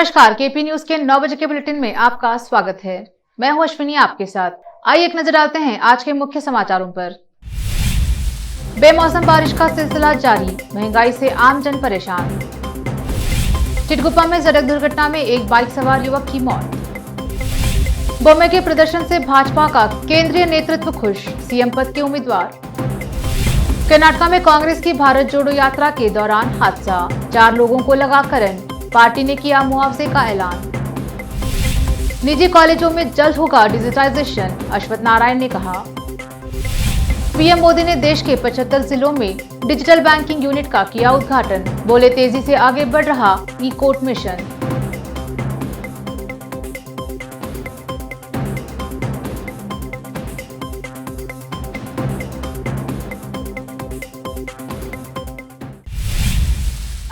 नमस्कार, KP news के 9 बजे के बुलेटिन में आपका स्वागत है। मैं हूं अश्विनी आपके साथ। आइए एक नजर डालते हैं आज के मुख्य समाचारों पर। बेमौसम बारिश का सिलसिला जारी, महंगाई से आम जन परेशान। चिटगुप्पा में सड़क दुर्घटना में एक बाइक सवार युवक की मौत। बोम्मे के प्रदर्शन से भाजपा का केंद्रीय नेतृत्व खुश, सीएम पद के उम्मीदवार। कर्नाटक में कांग्रेस की भारत जोड़ो यात्रा के दौरान हादसा, 4 लोगों को लगा करंट, पार्टी ने किया मुआवजे का ऐलान। निजी कॉलेजों में जल्द होगा डिजिटाइजेशन, अश्वत्थ नारायण ने कहा। पीएम मोदी ने देश के 75 जिलों में डिजिटल बैंकिंग यूनिट का किया उद्घाटन, बोले तेजी से आगे बढ़ रहा ई कोर्ट मिशन।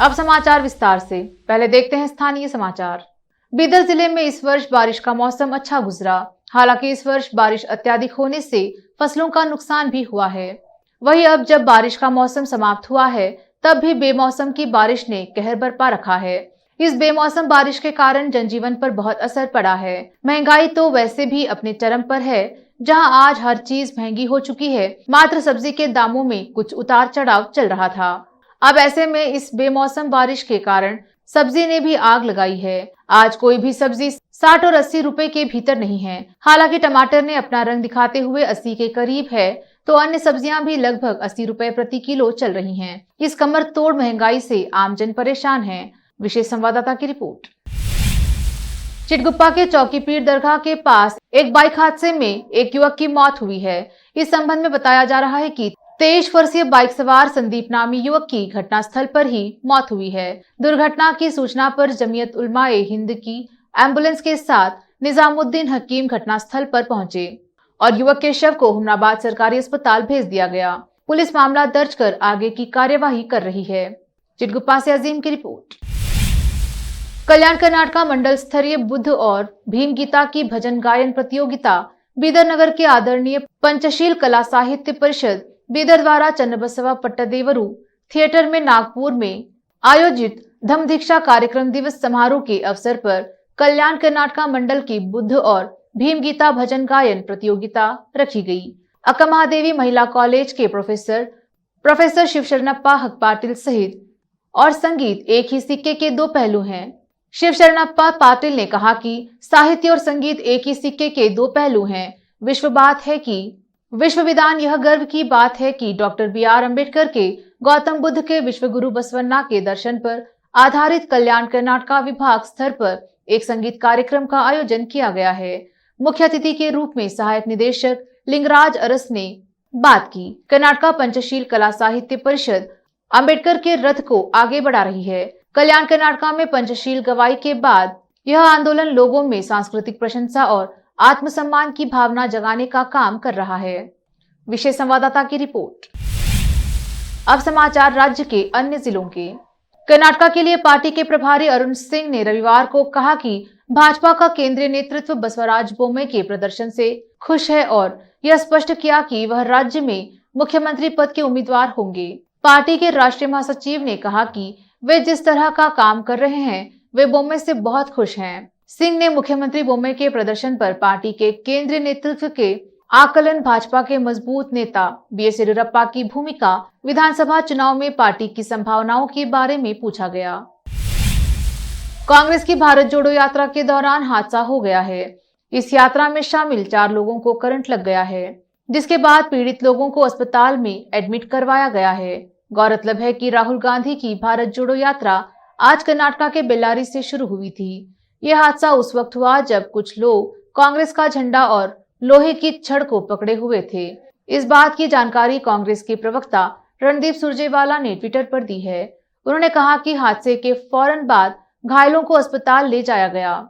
अब समाचार विस्तार से। पहले देखते हैं स्थानीय समाचार। बीदर जिले में इस वर्ष बारिश का मौसम अच्छा गुजरा। हालांकि इस वर्ष बारिश अत्यधिक होने से फसलों का नुकसान भी हुआ है। वहीं अब जब बारिश का मौसम समाप्त हुआ है, तब भी बेमौसम की बारिश ने कहर बरपा रखा है। इस बेमौसम बारिश के कारण जनजीवन पर बहुत असर पड़ा है। महंगाई तो वैसे भी अपने चरम पर है, जहां आज हर चीज महंगी हो चुकी है। मात्र सब्जी के दामों में कुछ उतार चढ़ाव चल रहा था। अब ऐसे में इस बेमौसम बारिश के कारण सब्जी ने भी आग लगाई है। आज कोई भी सब्जी 60 और 80 रुपए के भीतर नहीं है। हालांकि टमाटर ने अपना रंग दिखाते हुए 80 के करीब है, तो अन्य सब्जियां भी लगभग 80 रुपए प्रति किलो चल रही हैं। इस कमर तोड़ महंगाई से आमजन परेशान है। विशेष संवाददाता की रिपोर्ट। चिटगुप्पा के चौकीपीर दरगाह के पास एक बाइक हादसे में एक युवक की मौत हुई है। इस संबंध में बताया जा रहा है कि 23 वर्षीय बाइक सवार संदीप नामी युवक की घटनास्थल पर ही मौत हुई है। दुर्घटना की सूचना पर जमीयत उलमाए हिंद की एम्बुलेंस के साथ निजामुद्दीन हकीम घटनास्थल पर पहुंचे और युवक के शव को हुमनाबाद सरकारी अस्पताल भेज दिया गया। पुलिस मामला दर्ज कर आगे की कार्यवाही कर रही है। चिटगुप्पा से अजीम की रिपोर्ट। कल्याण कर्नाटक मंडल स्तरीय बुद्ध और भीम गीता की भजन गायन प्रतियोगिता बीदर नगर के आदरणीय पंचशील कला साहित्य परिषद बीदर द्वारा चन्नबसवा पट्टदेवरू थिएटर में नागपुर में आयोजित धम्म दीक्षा कार्यक्रम दिवस समारोह के अवसर पर कल्याण कर्नाटक मंडल की बुद्ध और भीम गीता भजन गायन प्रतियोगिता रखी गई। अक्का महादेवी महिला कॉलेज के प्रोफेसर शिवशरणप्पा हक पाटिल सहित और संगीत एक ही सिक्के के 2 पहलू हैं। शिवशरणप्पा पाटिल ने कहा कि साहित्य और संगीत एक ही सिक्के के 2 पहलू हैं। विश्व विधान यह गर्व की बात है कि डॉक्टर BR अम्बेडकर के गौतम बुद्ध के विश्व गुरु बसवन्ना के दर्शन पर आधारित कल्याण कर्नाटक विभाग स्तर पर एक संगीत कार्यक्रम का आयोजन किया गया है। मुख्य अतिथि के रूप में सहायक निदेशक लिंगराज अरस ने बात की। कर्नाटक पंचशील कला साहित्य परिषद अम्बेडकर के रथ को आगे बढ़ा रही है। कल्याण कर्नाटक में पंचशील गवाई के बाद यह आंदोलन लोगों में सांस्कृतिक प्रशंसा और आत्मसम्मान की भावना जगाने का काम कर रहा है। विशेष संवाददाता की रिपोर्ट। अब समाचार राज्य के अन्य जिलों के। कर्नाटक के लिए पार्टी के प्रभारी अरुण सिंह ने रविवार को कहा कि भाजपा का केंद्रीय नेतृत्व बसवराज बोम्मे के प्रदर्शन से खुश है और यह स्पष्ट किया कि वह राज्य में मुख्यमंत्री पद के उम्मीदवार होंगे। पार्टी के राष्ट्रीय महासचिव ने कहा कि वे जिस तरह का काम कर रहे हैं, वे बोम्मे से बहुत खुश हैं। सिंह ने मुख्यमंत्री बोम्मे के प्रदर्शन पर पार्टी के केंद्रीय नेतृत्व के आकलन, भाजपा के मजबूत नेता BS येदियुरप्पा की भूमिका, विधानसभा चुनाव में पार्टी की संभावनाओं के बारे में पूछा गया। कांग्रेस की भारत जोड़ो यात्रा के दौरान हादसा हो गया है। इस यात्रा में शामिल 4 लोगों को करंट लग गया है, जिसके बाद पीड़ित लोगों को अस्पताल में एडमिट करवाया गया है। गौरतलब है कि राहुल गांधी की भारत जोड़ो यात्रा आज कर्नाटक के बेल्लारी से शुरू हुई थी। यह हादसा उस वक्त हुआ जब कुछ लोग कांग्रेस का झंडा और लोहे की छड़ को पकड़े हुए थे। इस बात की जानकारी कांग्रेस के प्रवक्ता रणदीप सुरजेवाला ने ट्विटर पर दी है। उन्होंने कहा कि हादसे के फौरन बाद घायलों को अस्पताल ले जाया गया।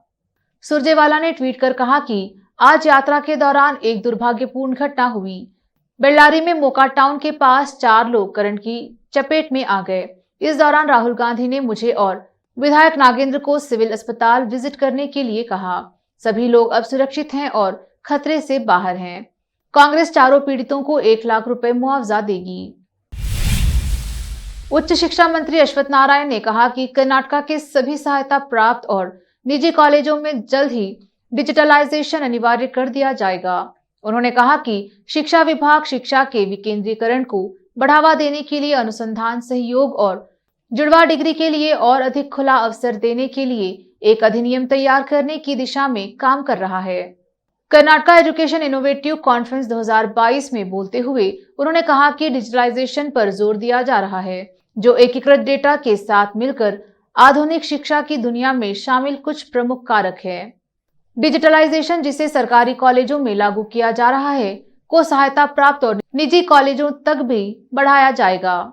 सुरजेवाला ने ट्वीट कर कहा कि आज यात्रा के दौरान एक दुर्भाग्यपूर्ण घटना हुई। बेल्लारी में मोका टाउन के पास 4 लोग करंट की चपेट में आ गए। इस दौरान राहुल गांधी ने मुझे और विधायक नागेंद्र को सिविल अस्पताल विजिट करने के लिए कहा। सभी लोग अब सुरक्षित हैं और खतरे से बाहर हैं। कांग्रेस चारों पीड़ितों को 1 लाख रुपए मुआवजा देगी। उच्च शिक्षा मंत्री अश्वत्थ नारायण ने कहा कि कर्नाटक के सभी सहायता प्राप्त और निजी कॉलेजों में जल्द ही डिजिटलाइजेशन अनिवार्य कर दिया जाएगा। उन्होंने कहा कि शिक्षा विभाग शिक्षा के विकेंद्रीकरण को बढ़ावा देने के लिए अनुसंधान सहयोग और जुड़वा डिग्री के लिए और अधिक खुला अवसर देने के लिए एक अधिनियम तैयार करने की दिशा में काम कर रहा है। कर्नाटका एजुकेशन इनोवेटिव कॉन्फ्रेंस 2022 में बोलते हुए उन्होंने कहा कि डिजिटलाइजेशन पर जोर दिया जा रहा है, जो एकीकृत डेटा के साथ मिलकर आधुनिक शिक्षा की दुनिया में शामिल कुछ प्रमुख कारक है। डिजिटलाइजेशन जिसे सरकारी कॉलेजों में लागू किया जा रहा है को सहायता प्राप्त और निजी कॉलेजों तक भी बढ़ाया जाएगा।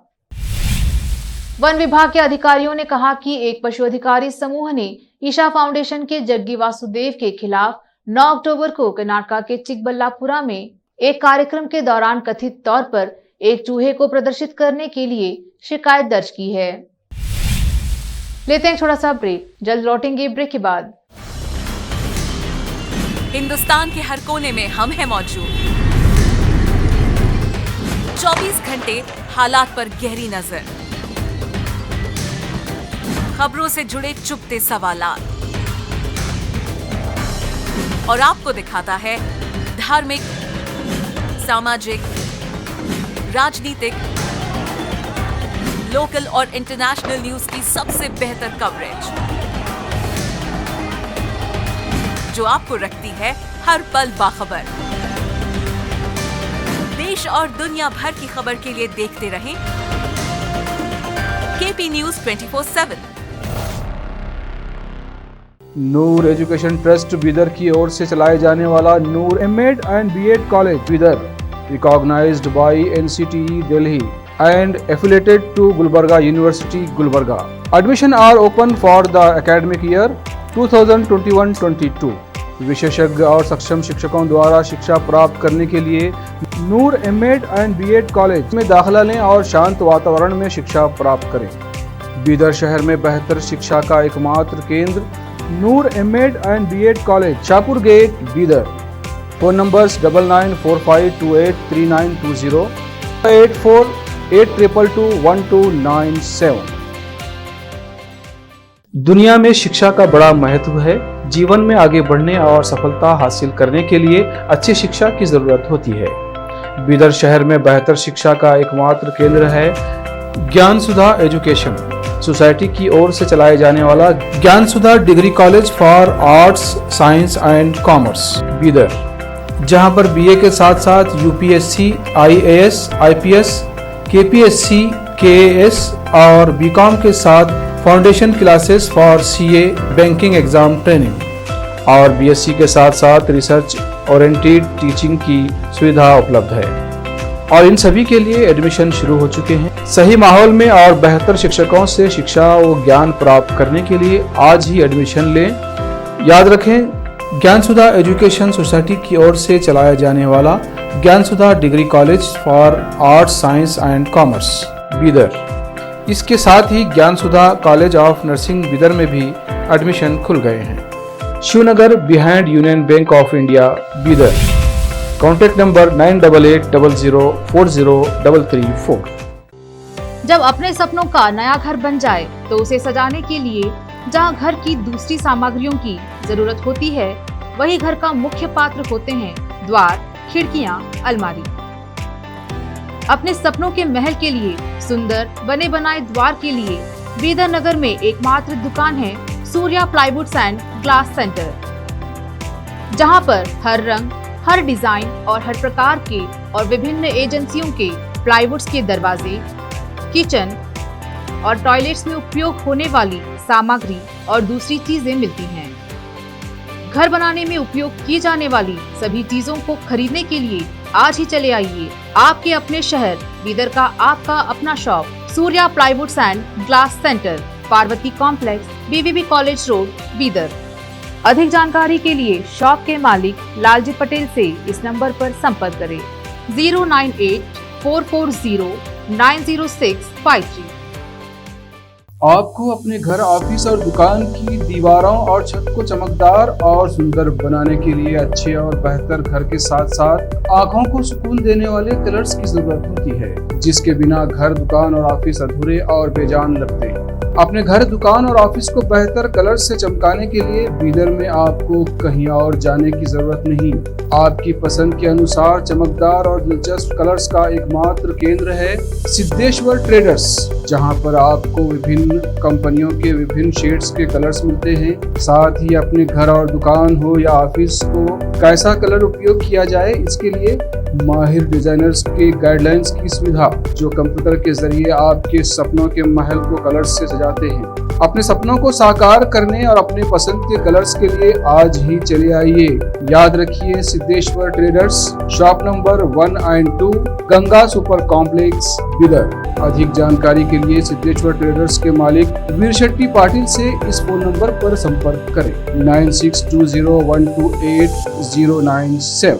वन विभाग के अधिकारियों ने कहा कि एक पशु अधिकारी समूह ने ईशा फाउंडेशन के जग्गी वासुदेव के खिलाफ 9 अक्टूबर को कर्नाटका के चिकबल्लापुरा में एक कार्यक्रम के दौरान कथित तौर पर एक चूहे को प्रदर्शित करने के लिए शिकायत दर्ज की है। लेते हैं छोटा सा ब्रेक, जल्द लौटेंगे ब्रेक के बाद। हिंदुस्तान के हर कोने में हम हैं मौजूद। 24 घंटे हालात पर गहरी नजर, खबरों से जुड़े चुपते सवालात और आपको दिखाता है धार्मिक, सामाजिक, राजनीतिक, लोकल और इंटरनेशनल न्यूज की सबसे बेहतर कवरेज, जो आपको रखती है हर पल बाखबर। देश और दुनिया भर की खबर के लिए देखते रहें KP news 24/7। Noor education trust Bidar की ओर से चलाए जाने वाला Noor MEd and BEd college Bidar, recognised by NCTE Delhi and affiliated to Gulbarga University, Gulbarga. Admission are open for the academic year 2021-22. विशेषज्ञ और सक्षम शिक्षकों द्वारा शिक्षा प्राप्त करने के लिए नूर एमएड एंड बीएड कॉलेज में दाखिला लें और शांत वातावरण में शिक्षा प्राप्त करें। बीदर शहर में बेहतर शिक्षा का एकमात्र केंद्र Noor MEd and BEd college, Shahpur gate, Bidar. Phone numbers 9945283920, 8482221297। दुनिया में शिक्षा का बड़ा महत्व है। जीवन में आगे बढ़ने और सफलता हासिल करने के लिए अच्छी शिक्षा की जरूरत होती है। बीदर शहर में बेहतर शिक्षा का एकमात्र केंद्र है ज्ञान सुधा एजुकेशन सोसाइटी की ओर से चलाए जाने वाला Gyan Sudha degree college for arts, science and commerce, Bidar, जहां पर बीए के साथ साथ UPSC, IAS, IPS, KPSC, KAS और बीकॉम के साथ foundation classes for CA, banking exam training और बीएससी के साथ साथ रिसर्च ओरिएंटेड टीचिंग की सुविधा उपलब्ध है और इन सभी के लिए एडमिशन शुरू हो चुके हैं। सही माहौल में और बेहतर शिक्षकों से शिक्षा व ज्ञान प्राप्त करने के लिए आज ही एडमिशन लें। याद रखें, ज्ञान सुधा एजुकेशन सोसाइटी की ओर से चलाया जाने वाला Gyan Sudha degree college for arts, science and commerce, Bidar. इसके साथ ही Gyan Sudha college of nursing Bidar में भी एडमिशन खुल गए हैं। Shivnagar behind union bank of India, Bidar. Contact number 9880403334। जब अपने सपनों का नया घर बन जाए तो उसे सजाने के लिए जहां घर की दूसरी सामग्रियों की जरूरत होती है, वही घर का मुख्य पात्र होते हैं द्वार, खिड़कियां, अलमारी। अपने सपनों के महल के लिए सुंदर बने बनाए द्वार के लिए बीदर नगर में एकमात्र दुकान है Surya plywoods and glass centre, जहां पर हर रंग, हर डिजाइन और हर प्रकार के और विभिन्न एजेंसियों के प्लाईवुड्स के दरवाजे, किचन और टॉयलेट्स में उपयोग होने वाली सामग्री और दूसरी चीजें मिलती हैं। घर बनाने में उपयोग की जाने वाली सभी चीजों को खरीदने के लिए आज ही चले आइए आपके अपने शहर बीदर का आपका अपना shop Surya plywoods and glass centre, Parvati complex, BVB college road, Bidar. अधिक जानकारी के लिए शॉप के मालिक लालजी पटेल से इस नंबर पर संपर्क करें 09844090653। आपको अपने घर, ऑफिस और दुकान की दीवारों और छत को चमकदार और सुंदर बनाने के लिए अच्छे और बेहतर घर के साथ साथ आंखों को सुकून देने वाले कलर्स की जरूरत होती है, जिसके बिना घर, दुकान और ऑफिस अधूरे और बेजान लगते हैं। अपने घर, दुकान और ऑफिस को बेहतर कलर से चमकाने के लिए बीदर में आपको कहीं और जाने की जरूरत नहीं। आपकी पसंद के अनुसार चमकदार और दिलचस्प कलर्स का एकमात्र केंद्र है सिद्धेश्वर ट्रेडर्स, जहां पर आपको विभिन्न कंपनियों के विभिन्न शेड्स के कलर्स मिलते हैं। साथ ही अपने घर और दुकान हो या ऑफिस को कैसा कलर उपयोग किया जाए, इसके लिए माहिर डिजाइनर्स के गाइडलाइंस की सुविधा, जो कंप्यूटर के जरिए आपके सपनों के महल को कलर्स से सजाते हैं। अपने सपनों को साकार करने और अपने पसंद के कलर्स के लिए आज ही चले आइए। याद रखिए, Siddheshwar traders, shop number 1 and 2, Ganga super complex, Bidar. अधिक जानकारी के लिए सिद्धेश्वर ट्रेडर्स के मालिक वीर शेट्टी पाटिल से इस फोन नंबर पर संपर्क करें 9620128097।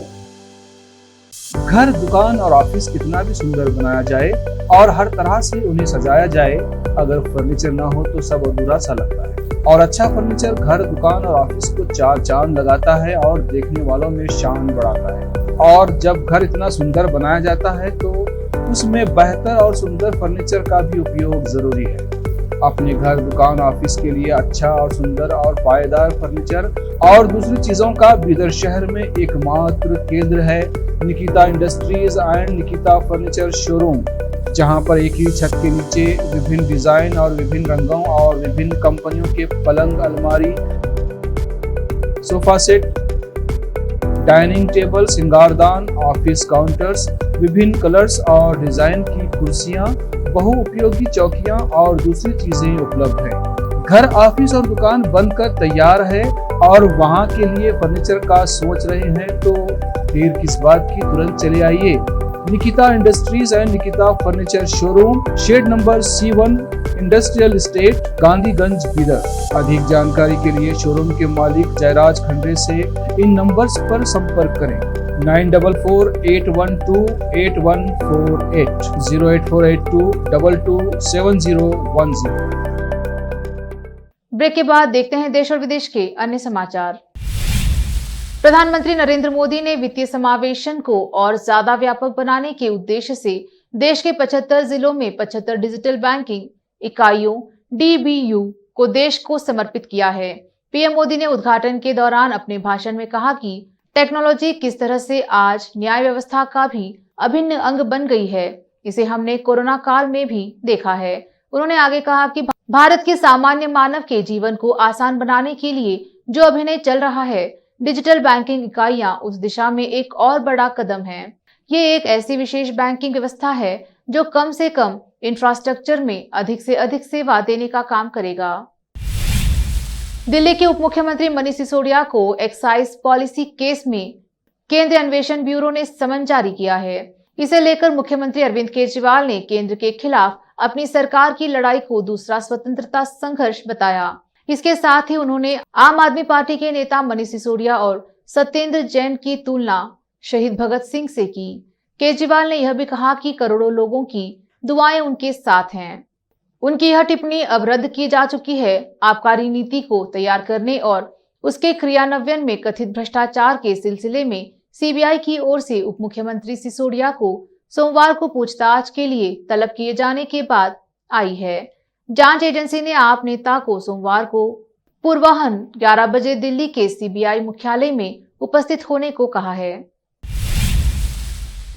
घर, दुकान और ऑफिस कितना भी सुंदर बनाया जाए और हर तरह से उन्हें सजाया जाए, अगर फर्नीचर ना हो तो सब अधूरा सा लगता है। और अच्छा फर्नीचर घर, दुकान और ऑफिस को चार चांद लगाता है और देखने वालों में शान बढ़ाता है। और जब घर इतना सुंदर बनाया जाता है तो उसमें बेहतर और सुंदर फर्नीचर का भी उपयोग जरूरी है। अपने घर, दुकान, ऑफिस के लिए अच्छा और सुंदर और पायदार फर्नीचर और दूसरी चीजों का बीदर शहर में एकमात्र केंद्र है Nikita industries and Nikita furniture showroom, जहां पर एक ही छत के नीचे विभिन्न डिजाइन और विभिन्न रंगों और विभिन्न कंपनियों के पलंग, अलमारी, सोफा सेट, डाइनिंग टेबल, सिंगारदान, ऑफिस काउंटर्स, विभिन्न कलर्स और डिजाइन की कुर्सियां, बहुउपयोगी चौकियां और दूसरी चीजें उपलब्ध हैं। घर, ऑफिस और दुकान बनकर तैयार है और वहां के लिए फर्नीचर का सोच रहे हैं तो देर किस बात की, तुरंत चले आइए। Nikita industries and Nikita furniture showroom, shed number C1, industrial estate, Gandhiganj, Bidar. अधिक जानकारी के लिए शोरूम के मालिक जयराज खंडे से इन नंबर्स पर संपर्क करें 9448128148 08482227010। ब्रेक के बाद देखते हैं देश और विदेश के अन्य समाचार। प्रधानमंत्री नरेंद्र मोदी ने वित्तीय समावेशन को और ज्यादा व्यापक बनाने के उद्देश्य से देश के 75 जिलों में 75 डिजिटल बैंकिंग इकाइयों DBU को देश को समर्पित किया है। पीएम मोदी ने उद्घाटन के दौरान अपने भाषण में कहा कि टेक्नोलॉजी किस तरह से आज न्याय व्यवस्था का भी अभिन्न अंग बन गई है, इसे हमने कोरोना काल में भी देखा है। उन्होंने आगे कहा कि भारत के सामान्य मानव के जीवन को आसान बनाने के लिए जो अभिनय चल रहा है, डिजिटल बैंकिंग इकाइयां उस दिशा में एक और बड़ा कदम है। ये एक ऐसी विशेष बैंकिंग व्यवस्था है जो कम से कम इंफ्रास्ट्रक्चर में अधिक से अधिक सेवा देने का काम करेगा। दिल्ली के उप मुख्यमंत्री मनीष सिसोदिया को एक्साइज पॉलिसी केस में केंद्रीय अन्वेषण ब्यूरो ने समन जारी किया है। इसे लेकर मुख्यमंत्री अरविंद केजरीवाल ने केंद्र के खिलाफ अपनी सरकार की लड़ाई को दूसरा स्वतंत्रता संघर्ष बताया। इसके साथ ही उन्होंने आम आदमी पार्टी के नेता मनीष सिसोदिया और सत्येंद्र जैन की तुलना शहीद भगत सिंह से की। केजरीवाल ने यह भी कहा कि करोड़ों लोगों की दुआएं उनके साथ हैं। उनकी यह टिप्पणी अब रद्द की जा चुकी है। आबकारी नीति को तैयार करने और उसके क्रियान्वयन में कथित भ्रष्टाचार के सिलसिले में सीबीआई की ओर से उप मुख्यमंत्री सिसोदिया को सोमवार को पूछताछ के लिए तलब किए जाने के बाद आई है। जांच एजेंसी ने आप नेता को सोमवार को पूर्वाह्न 11 बजे दिल्ली के सीबीआई मुख्यालय में उपस्थित होने को कहा है।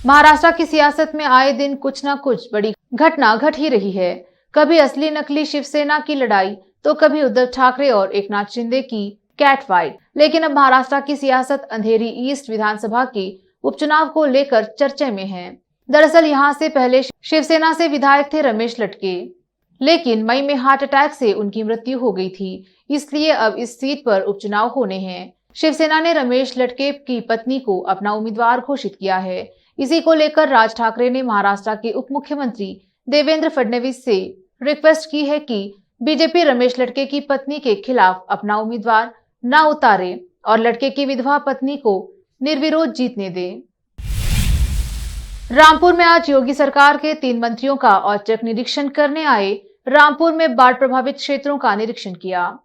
महाराष्ट्र की सियासत में आए दिन कुछ न कुछ बड़ी घटना घट ही रही है। कभी असली नकली शिवसेना की लड़ाई तो कभी उद्धव ठाकरे और एकनाथ शिंदे की कैट फाइट। लेकिन अब महाराष्ट्र की सियासत अंधेरी ईस्ट विधानसभा के उपचुनाव को लेकर चर्चे में है। दरअसल यहां से पहले शिवसेना से विधायक थे रमेश लटके, लेकिन मई में हार्ट अटैक से उनकी मृत्यु हो गई थी, इसलिए अब इस सीट पर उपचुनाव होने हैं। शिवसेना ने रमेश लटके की पत्नी को अपना उम्मीदवार घोषित किया है। इसी को लेकर राज ठाकरे ने महाराष्ट्र के उप मुख्यमंत्री देवेंद्र फडणवीस से रिक्वेस्ट की है कि बीजेपी रमेश लटके की पत्नी के खिलाफ अपना उम्मीदवार न उतारे और लटके की विधवा पत्नी को निर्विरोध जीतने दे। रामपुर में आज योगी सरकार के 3 मंत्रियों का औचक निरीक्षण करने आए रामपुर में बाढ़ प्रभावित क्षेत्रों का निरीक्षण किया।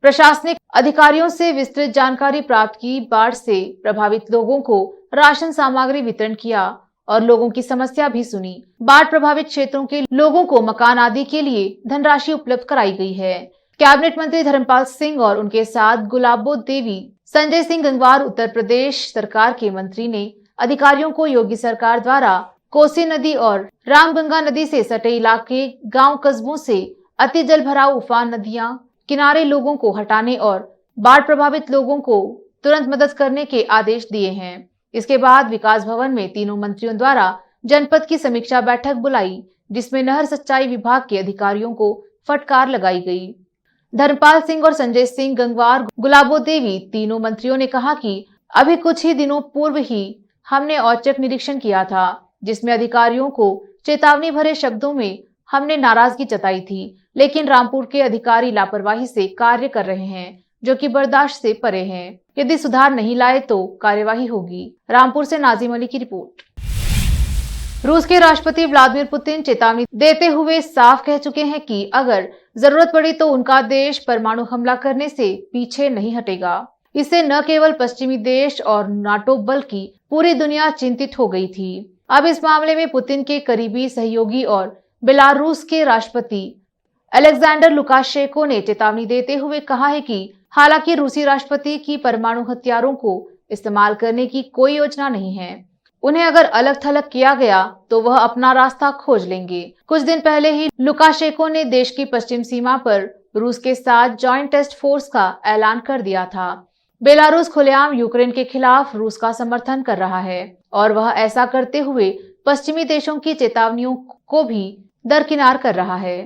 प्रशासनिक अधिकारियों से विस्तृत जानकारी प्राप्त की, बाढ़ से प्रभावित लोगों को राशन सामग्री वितरण किया और लोगों की समस्या भी सुनी। बाढ़ प्रभावित क्षेत्रों के लोगों को मकान आदि के लिए धनराशि उपलब्ध कराई गई है। कैबिनेट मंत्री धर्मपाल सिंह और उनके साथ गुलाबो देवी, संजय सिंह गंगवार, उत्तर प्रदेश सरकार के मंत्री ने अधिकारियों को योगी सरकार द्वारा कोसी नदी और रामगंगा नदी से सटे इलाके, गांव कस्बों से अति जल भराव उफान नदियां किनारे लोगों को हटाने और बाढ़ प्रभावित लोगों को तुरंत मदद करने के आदेश दिए हैं। इसके बाद विकास भवन में तीनों मंत्रियों द्वारा जनपद की समीक्षा बैठक बुलाई, जिसमें नहर सिंचाई विभाग के अधिकारियों को फटकार लगाई गई। धर्मपाल सिंह और संजय सिंह गंगवार, गुलाबो देवी, तीनों मंत्रियों ने कहा कि अभी कुछ ही दिनों पूर्व ही हमने औचक निरीक्षण किया था, जिसमें अधिकारियों को चेतावनी भरे शब्दों में हमने नाराजगी जताई थी, लेकिन रामपुर के अधिकारी लापरवाही से कार्य कर रहे हैं, जो कि बर्दाश्त से परे हैं। यदि सुधार नहीं लाए तो कार्यवाही होगी। रामपुर से नाजिम अली की रिपोर्ट। रूस के राष्ट्रपति व्लादिमीर पुतिन चेतावनी देते हुए साफ कह चुके हैं कि अगर जरूरत पड़ी तो उनका देश परमाणु हमला करने से पीछे नहीं हटेगा। इससे न केवल पश्चिमी देश और नाटो बल्कि पूरी दुनिया चिंतित हो गई थी। अब इस मामले में पुतिन के करीबी सहयोगी और बेलारूस के राष्ट्रपति अलेक्जेंडर लुकाशेंको ने चेतावनी देते हुए कहा है कि हालांकि रूसी राष्ट्रपति की परमाणु हथियारों को इस्तेमाल करने की कोई योजना नहीं है, उन्हें अगर अलग थलग किया गया तो वह अपना रास्ता खोज लेंगे। कुछ दिन पहले ही लुकाशेंको ने देश की पश्चिम सीमा पर रूस के साथ जॉइंट टेस्ट फोर्स का ऐलान कर दिया था। बेलारूस खुलेआम यूक्रेन के खिलाफ रूस का समर्थन कर रहा है और वह ऐसा करते हुए पश्चिमी देशों की चेतावनियों को भी दरकिनार कर रहा है।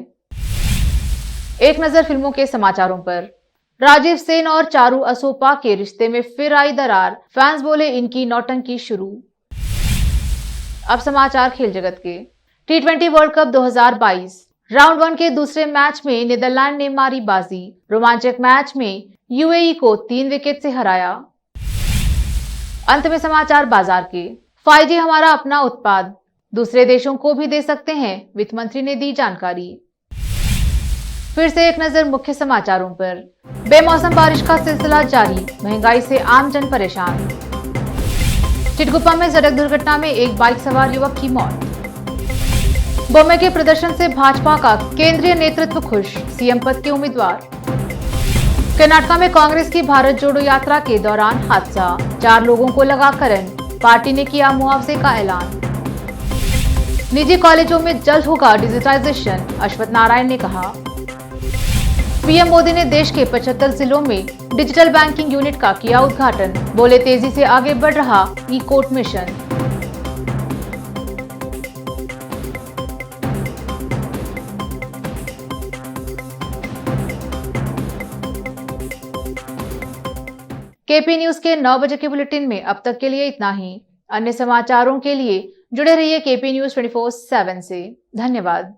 एक नजर फिल्मों के समाचारों पर। राजीव सेन और चारू असोपा के रिश्ते में फिर आई दरार, फैंस बोले इनकी नौटंकी शुरू। अब समाचार खेल जगत के। T20 वर्ल्ड कप 2022 राउंड 1 के दूसरे मैच में नीदरलैंड ने मारी बाजी। रोमांचक मैच में यूएई को 3 विकेट से हराया। अंत में समाचार बाजार के। 5G हमारा अपना उत्पाद, दूसरे देशों को भी दे सकते हैं, वित्त मंत्री ने दी जानकारी। फिर से एक नजर मुख्य समाचारों पर। बेमौसम बारिश का सिलसिला जारी, महंगाई से आम जन परेशान। चिटगुप्पा में सड़क दुर्घटना में एक बाइक सवार युवक की मौत। बॉम्बे के प्रदर्शन से भाजपा का केंद्रीय नेतृत्व खुश, सीएम पद के उम्मीदवार। कर्नाटक में कांग्रेस की भारत जोड़ो यात्रा के दौरान हादसा, 4 लोगों को लगा करंट, पार्टी ने किया मुआवजे का ऐलान। निजी कॉलेजों में जल्द होगा डिजिटाइजेशन, अश्वत्थ नारायण ने कहा। पीएम मोदी ने देश के 75 जिलों में डिजिटल बैंकिंग यूनिट का किया उद्घाटन, बोले तेजी से आगे बढ़ रहा ई-कोर्ट मिशन। केपी न्यूज के 9 बजे के बुलेटिन में अब तक के लिए इतना ही। अन्य समाचारों के लिए जुड़े रहिए केपी न्यूज 24/7 से। धन्यवाद।